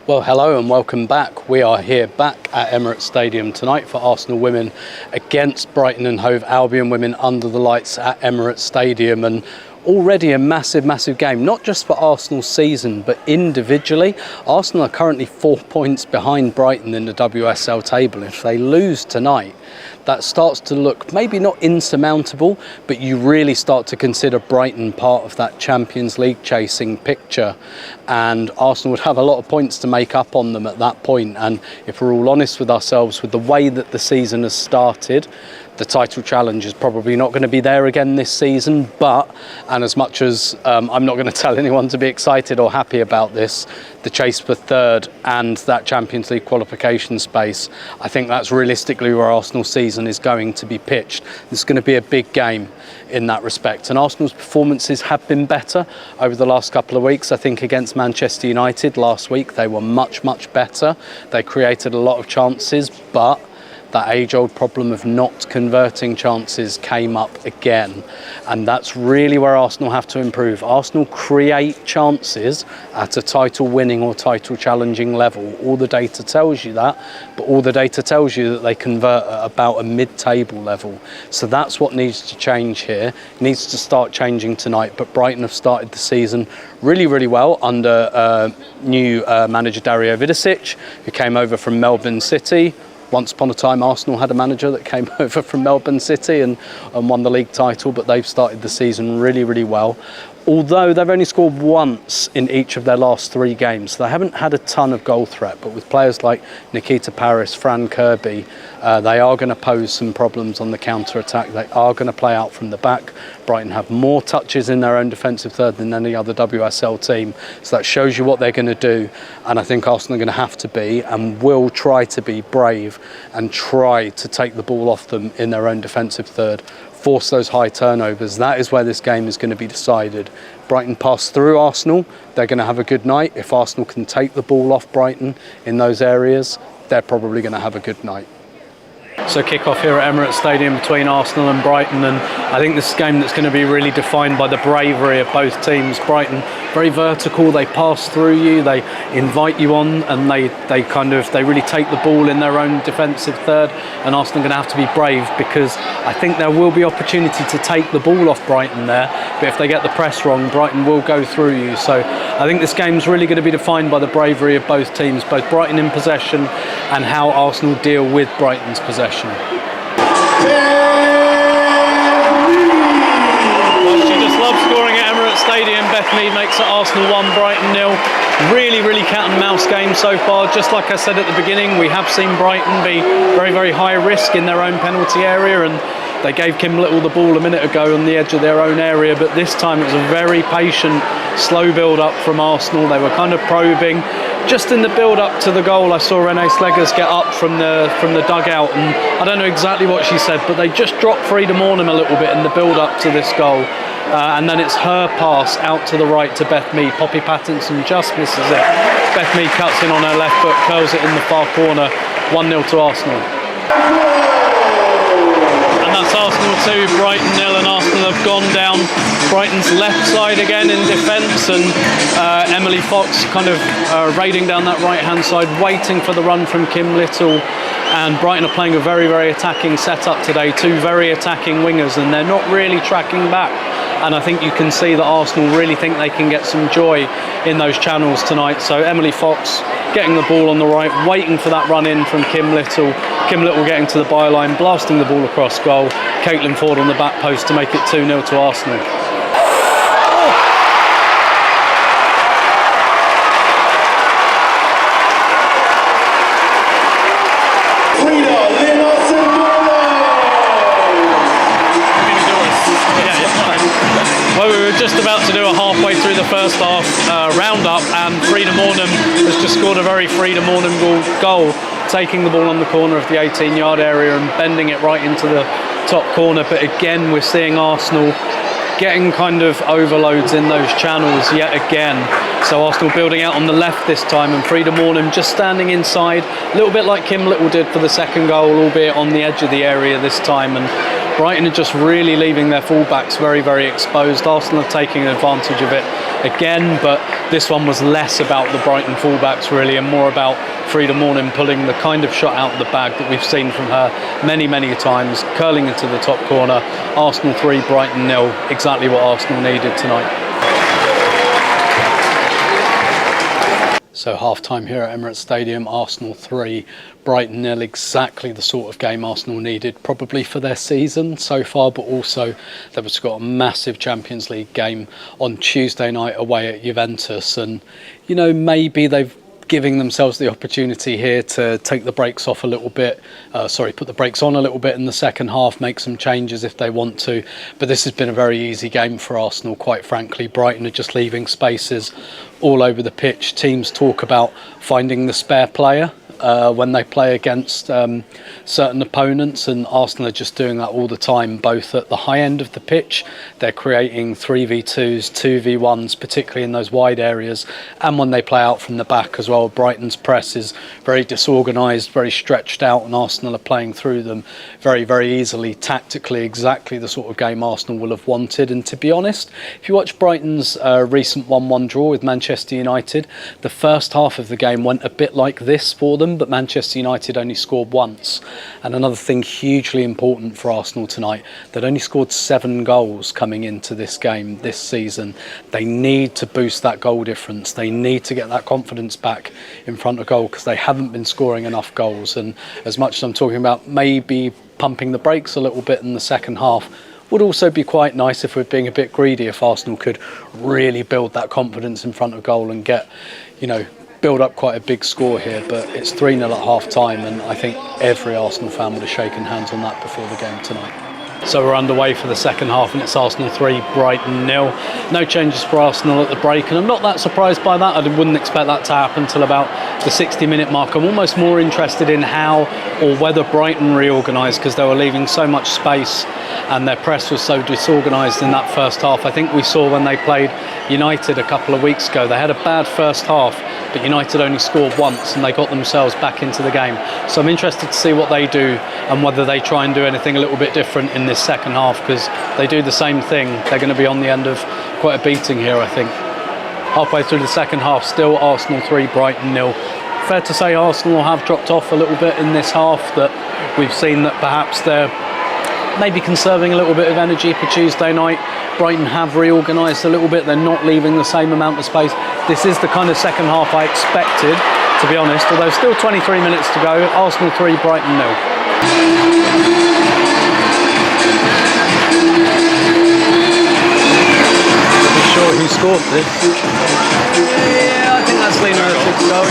Well, hello and welcome back. We are here back at Emirates Stadium tonight for Arsenal women against Brighton and Hove Albion women under the lights at Emirates Stadium. And already a massive game, not just for Arsenal's season, but individually. Arsenal are currently 4 points behind Brighton in the WSL table. If they lose tonight, that starts to look maybe not insurmountable, but you really start to consider Brighton part of that Champions League chasing picture. And Arsenal would have a lot of points to make up on them at that point. And if we're all honest with ourselves, with the way that the season has started, the title challenge is probably not going to be there again this season. And as much as I'm not going to tell anyone to be excited or happy about this, the chase for third and that Champions League qualification space, I think that's realistically where Arsenal's season is going to be pitched. It's going to be a big game in that respect. And Arsenal's performances have been better over the last couple of weeks. I think against Manchester United last week, they were much better. They created a lot of chances, but that age-old problem of not converting chances came up again. And that's really where Arsenal have to improve. Arsenal create chances at a title-winning or title-challenging level. All the data tells you that, but all the data tells you that they convert at about a mid-table level. So that's what needs to change here. It needs to start changing tonight, but Brighton have started the season really well under new manager Dario Vidicic, who came over from Melbourne City. Once upon a time, Arsenal had a manager that came over from Melbourne City and won the league title, but they've started the season really well. Although they've only scored once in each of their last 3 games, so they haven't had a ton of goal threat, but with players like Nikita Parris, Fran Kirby, they are going to pose some problems on the counter-attack. They are going to play out from the back. Brighton have more touches in their own defensive third than any other WSL team, so that shows you what they're going to do. And I think Arsenal are going to have to be and will try to be brave and try to take the ball off them in their own defensive third, force those high turnovers. That is where this game is going to be decided. Brighton pass through Arsenal, they're going to have a good night. If Arsenal can take the ball off Brighton in those areas, they're probably going to have a good night. So kick-off here at Emirates Stadium between Arsenal and Brighton, and I think this is a game that's going to be really defined by the bravery of both teams. Brighton, very vertical, they pass through you, they invite you on, and they really take the ball in their own defensive third, and Arsenal are going to have to be brave, because I think there will be opportunity to take the ball off Brighton there, but if they get the press wrong, Brighton will go through you. So I think this game's really going to be defined by the bravery of both teams, both Brighton in possession and how Arsenal deal with Brighton's possession. Well, she just loves scoring at Emirates Stadium. Beth Mead makes it Arsenal 1, Brighton 0. Really cat and mouse game so far. Just like I said at the beginning, we have seen Brighton be very high risk in their own penalty area, and they gave Kim Little the ball a minute ago on the edge of their own area, but this time it was a very patient, slow build-up from Arsenal. They were kind of probing. Just in the build-up to the goal, I saw Renee Sleggers get up from the dugout, and I don't know exactly what she said, but they just dropped Freeda Maanum a little bit in the build-up to this goal. And then it's her pass out to the right to Beth Mead. Poppy Pattinson just misses it. Beth Mead cuts in on her left foot, curls it in the far corner. 1-0 to Arsenal. And that's Arsenal 2, Brighton 0, and Arsenal have gone down Brighton's left side again in defence, and Emily Fox kind of raiding down that right-hand side, waiting for the run from Kim Little. And Brighton are playing a very attacking setup today, 2 very attacking wingers, and they're not really tracking back. And I think you can see that Arsenal really think they can get some joy in those channels tonight. So Emily Fox getting the ball on the right, waiting for that run in from Kim Little. Kim Little getting to the byline, blasting the ball across goal. Caitlin Ford on the back post to make it 2-0 to Arsenal. Well, we were just about to do a halfway through the first half roundup, and Freeda Maanum has just scored a very Freeda Maanum goal, taking the ball on the corner of the 18-yard area and bending it right into the top corner. But again, we're seeing Arsenal getting kind of overloads in those channels yet again. So Arsenal building out on the left this time, and Freeda Maanum just standing inside, a little bit like Kim Little did for the second goal, albeit on the edge of the area this time. And Brighton are just really leaving their fullbacks very, very exposed. Arsenal are taking advantage of it again, but this one was less about the Brighton fullbacks really, and more about Freeda Maanum pulling the kind of shot out of the bag that we've seen from her many, many times, curling into the top corner. Arsenal 3, Brighton 0, exactly what Arsenal needed tonight. So half-time here at Emirates Stadium, Arsenal 3, Brighton 0, exactly the sort of game Arsenal needed, probably for their season so far, but also they've just got a massive Champions League game on Tuesday night away at Juventus, and you know, maybe they've giving themselves the opportunity here to take the brakes off a little bit, put the brakes on a little bit in the second half, make some changes if they want to. But this has been a very easy game for Arsenal, quite frankly. Brighton are just leaving spaces all over the pitch. Teams talk about finding the spare player when they play against certain opponents, and Arsenal are just doing that all the time, both at the high end of the pitch. They're creating 3v2s, 2v1s, particularly in those wide areas, and when they play out from the back as well. Brighton's press is very disorganised, very stretched out, and Arsenal are playing through them very, very easily. Tactically, exactly the sort of game Arsenal will have wanted. And to be honest, if you watch Brighton's recent 1-1 draw with Manchester United, the first half of the game went a bit like this for them, but Manchester United only scored once. And another thing hugely important for Arsenal tonight, they'd only scored 7 goals coming into this game this season. They need to boost that goal difference. They need to get that confidence back in front of goal, because they haven't been scoring enough goals. And as much as I'm talking about maybe pumping the brakes a little bit in the second half, would also be quite nice, if we're being a bit greedy, if Arsenal could really build that confidence in front of goal and get, you know, build up quite a big score here. But it's 3-0 at half time, and I think every Arsenal fan would have shaken hands on that before the game tonight. So we're underway for the second half, and it's Arsenal 3, Brighton 0. No changes for Arsenal at the break, and I'm not that surprised by that. I wouldn't expect that to happen until about the 60-minute mark. I'm almost more interested in how or whether Brighton reorganised, because they were leaving so much space and their press was so disorganised in that first half. I think we saw when they played United a couple of weeks ago, they had a bad first half, but United only scored once and they got themselves back into the game. So I'm interested to see what they do and whether they try and do anything a little bit different in this second half, because they do the same thing. They're going to be on the end of quite a beating here, I think. Halfway through the second half, still Arsenal 3, Brighton 0. Fair to say Arsenal have dropped off a little bit in this half, that we've seen that perhaps they're maybe conserving a little bit of energy for Tuesday night. Brighton have reorganised a little bit. They're not leaving the same amount of space. This is the kind of second half I expected, to be honest, although still 23 minutes to go. Arsenal 3, Brighton 0. Sure who scored this? Yeah, I think that's Lena Hurtig's goal.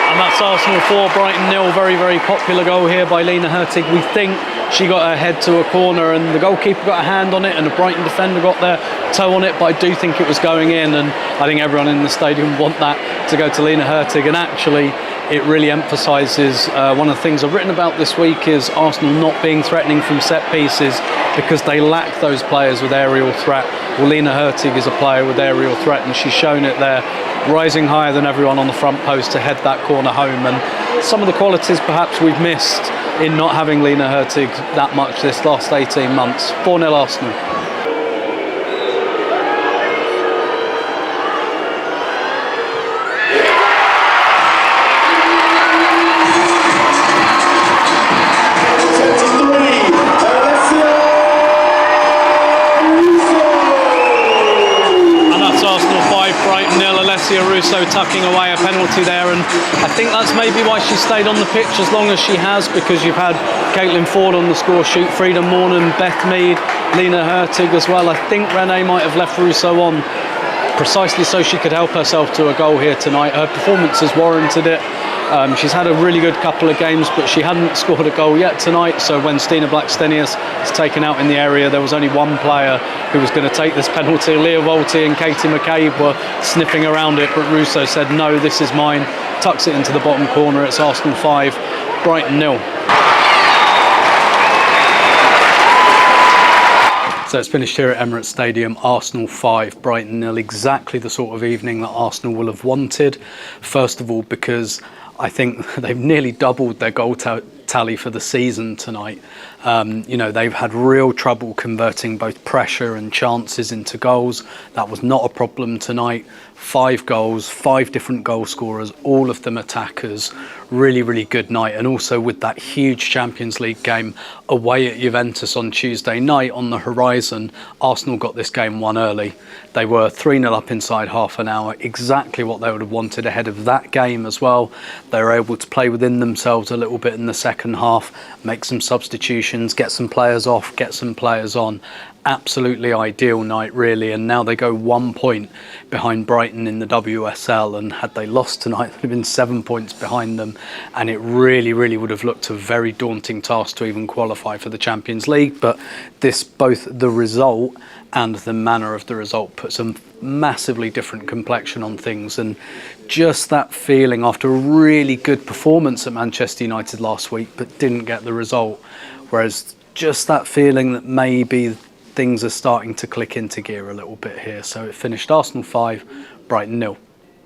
And that's Arsenal 4, Brighton 0. Very, very popular goal here by Lena Hurtig. We think she got her head to a corner and the goalkeeper got a hand on it and a Brighton defender got their toe on it, but I do think it was going in, and I think everyone in the stadium want that to go to Lena Hurtig. And actually, it really emphasises one of the things I've written about this week is Arsenal not being threatening from set pieces, because they lack those players with aerial threat. Well, Lena Hurtig is a player with aerial threat, and she's shown it there, rising higher than everyone on the front post to head that corner home. And some of the qualities perhaps we've missed in not having Lena Hurtig that much this last 18 months. 4-0 Arsenal. Russo tucking away a penalty there, and I think that's maybe why she stayed on the pitch as long as she has, because you've had Caitlin Ford on the score sheet, Freeda Maanum, Beth Mead, Lena Hurtig as well. I think Renee might have left Russo on precisely so she could help herself to a goal here tonight. Her performance has warranted it. She's had a really good couple of games, but she hadn't scored a goal yet tonight. So when Stina Blackstenius is taken out in the area, there was only one player who was going to take this penalty. Leah Volti and Katie McCabe were sniffing around it, but Russo said, no, this is mine. Tucks it into the bottom corner. It's Arsenal 5, Brighton 0. So it's finished here at Emirates Stadium, Arsenal 5, Brighton 0, exactly the sort of evening that Arsenal will have wanted. First of all, because I think they've nearly doubled their goal tally for the season tonight. You know, they've had real trouble converting both pressure and chances into goals. That was not a problem tonight. 5 goals, 5 different goal scorers, all of them attackers. Really, really good night. And also with that huge Champions League game away at Juventus on Tuesday night on the horizon, Arsenal got this game won early. They were 3-0 up inside half an hour, exactly what they would have wanted ahead of that game as well. They were able to play within themselves a little bit in the second half, make some substitutions, get some players off, get some players on. Absolutely ideal night, really. And now they go 1 point behind Brighton in the WSL, and had they lost tonight, they'd have been 7 points behind them, and it really, really would have looked a very daunting task to even qualify for the Champions League. But this, both the result and the manner of the result, puts a massively different complexion on things. And just that feeling after a really good performance at Manchester United last week, but didn't get the result, whereas just that feeling that maybe things are starting to click into gear a little bit here. So it finished Arsenal 5, Brighton 0.